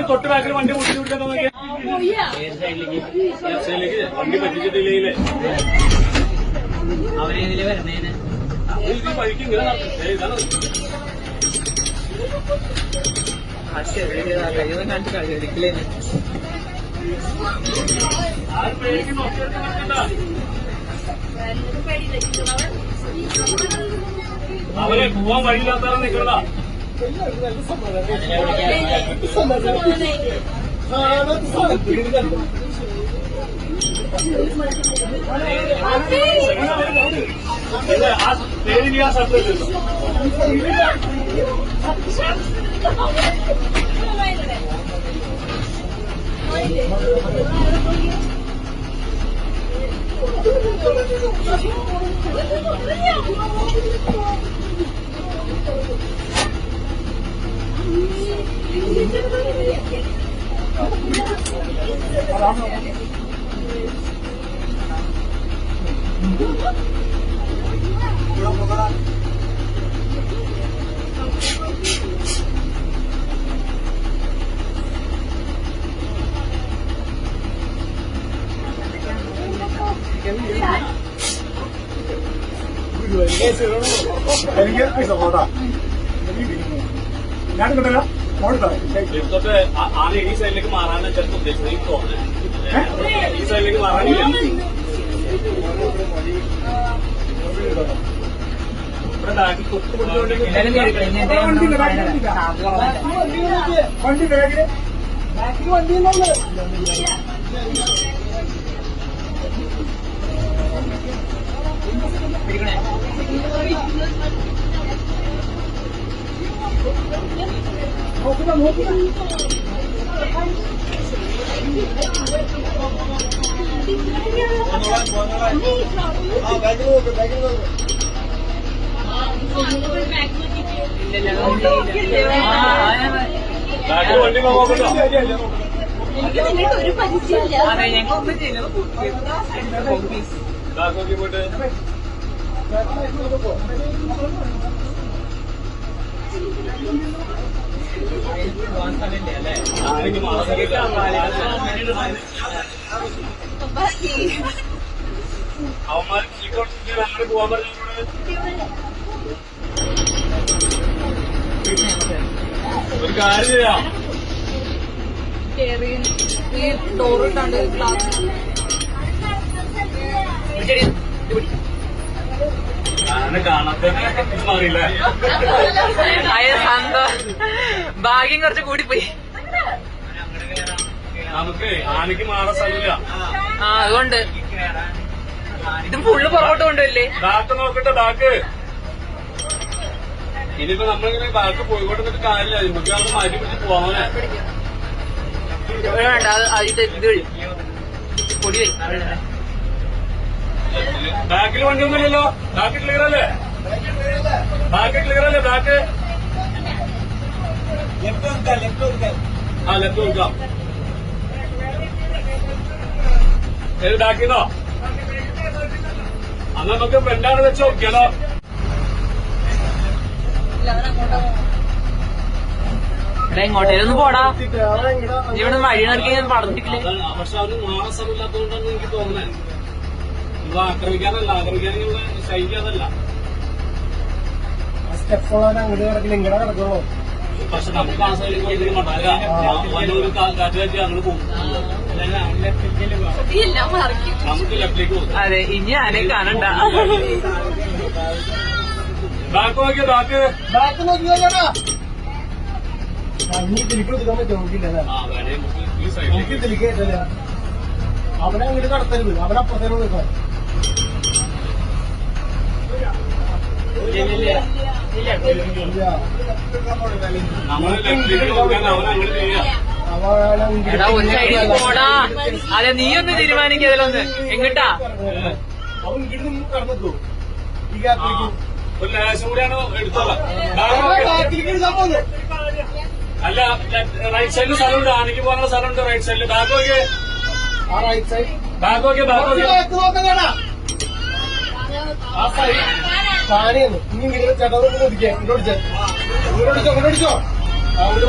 തൊട്ട് ബാക്കിൽ വണ്ടി മുട്ടി വിട്ടൊക്കെ വണ്ടി പറ്റിച്ചിട്ടില്ലേ അവരെതില് വരുന്നേന് വഴിക്ക് ഇങ്ങനെ കഴിവൻ കാണിച്ച് കളിക്കലേന് അവരെ പോവാൻ വഴിയില്ലാത്തവരെ നിൽക്കണ്ട ആ പേരിന് ആ ശബ്ദമില്ലല്ലോ എനിക്ക് പൈസ പോട്ടാ ഞാൻ കിട്ടില്ല തൊട്ട് ആദ്യം ഈ സൈഡിലേക്ക് മാറാനാണ് ചിലപ്പോൾ ഉദ്ദേശിച്ചത് എനിക്ക് തോന്നുന്നത് ഈ സൈഡിലേക്ക് മാറാനില്ല ഇവിടെ ബാക്കി തൊട്ട് വണ്ടി ബാഗില് വണ്ടി നോക്കുക നോക്കുക വണ്ടി നോക്കട്ടോ ഒരു പരിചയമില്ല അതെ ഞങ്ങൾ ഒന്നും ചെയ്യുന്നത് പോയിട്ട് എനിക്ക് മാസമില്ല അവന്മാർ അങ്ങനെ പോവാൻ പറഞ്ഞോട് ഒരു കാര്യം ചെയ്യാം ഡോറിട്ടാണ്ട് ക്ലാസ് ഞാനെ കാണാത്ത അറിയില്ല ഭാഗ്യം കുറച്ച് കൂടിപ്പോയി നമുക്ക് ആനയ്ക്ക് മാറാൻ സ്ഥലമില്ല അതുകൊണ്ട് ഇത് ഫുള്ള് പുറകോട്ട് കൊണ്ടുവല്ലേ ബാക്ക് നോക്കട്ടെ ബാക്ക് ഇനിയിപ്പോ നമ്മളിങ്ങനെ ബാക്ക് പോയിക്കോട്ടെ കാര്യമില്ല നമുക്ക് അത് മാറ്റി പിടിച്ച് പോവാനെ വേണ്ട ഇത് പൊടി വരും ബാക്കിൽ വണ്ടിയൊന്നുമില്ലല്ലോ ബാക്ക് ക്ലിയർ അല്ലേ ബാക്ക് ക്ലിയർ അല്ലേ ബാക്ക് ആ ലെഫ്റ്റ് കൊടുക്കാം ഏത് ബാക്കിന്നോ അന്ന് നമുക്ക് ഫ്രണ്ടാണ് വെച്ച് നോക്കിയാലോ ഇങ്ങോട്ടേലൊന്ന് പോടാ ഇവിടെ വഴി നടക്കി പടന്നിട്ടില്ലേ പക്ഷെ അവന് മാറാൻ സ്ഥലമില്ലാത്തതുകൊണ്ടാണ് എനിക്ക് തോന്നുന്നത് ഇത് ആക്രമിക്കാനല്ല ആക്രമിക്കാനുള്ള ശൈലി അതല്ല സ്റ്റെപ്പ് അങ്ങോട്ട് കിടക്കില്ല ഇങ്ങടെ കിടക്കണോ പക്ഷെ നമുക്ക് ആ സൈഡിൽ പോയിട്ട് മണ്ടാല വലിയൊരു കാറ്റ് കയറ്റി അങ്ങോട്ട് പോകും നമുക്ക് ലെഫ്റ്റിലേക്ക് പോകും അതെ ഇനി ആരെ കാണണ്ട ബാക്ക് നോക്കിയോ ബാക്ക് ബാക്ക് നോക്കിയോടാ നീ തിരിക്ക് എടുക്കാൻ പറ്റുമോ നോക്കിയില്ല ഈ സൈഡിലേക്ക് എനിക്ക് തിരിക്കേറ്റല്ല അവനെ അങ്ങോട്ട് കടത്തരുത് അവനപ്പുറത്തേനോട് നിൽക്കാൻ നമ്മള് ലെഫ്റ്റിലേക്ക് നോക്കാൻ അവനങ്ങോട്ട് ചെയ്യാം എടാ ഒരു സൈഡിൽ പോടാ അതെ നീ ഒന്ന് തീരുമാനിക്കുക അതിലൊന്ന് എങ്ങിട്ടാ അവൻ ഇങ്ങോട്ട് കടന്നെത്തോ ഈ ഗ്യാപ്പിലേക്ക് ഒരു ലേശം കൂടിയാണ് എടുത്തോളാം അല്ല റൈറ്റ് സൈഡിൽ സ്ഥലമുണ്ട് ആനയ്ക്ക് പോകാനുള്ള സ്ഥലമുണ്ട് റൈറ്റ് സൈഡിൽ ബാക്ക് നോക്കിയേ റൈറ്റ് സൈഡ് ബാക്ക് നോക്കിയേ ബാക്ക് നോക്കിയേ ആ സൈഡ് താനെയാണ് നീ ഇങ്ങനെ ചേട്ടാ ഒതിക്കാം ഇങ്ങോട്ട് ഇങ്ങോട്ട് അടിച്ചോ ആ ഇവിടെ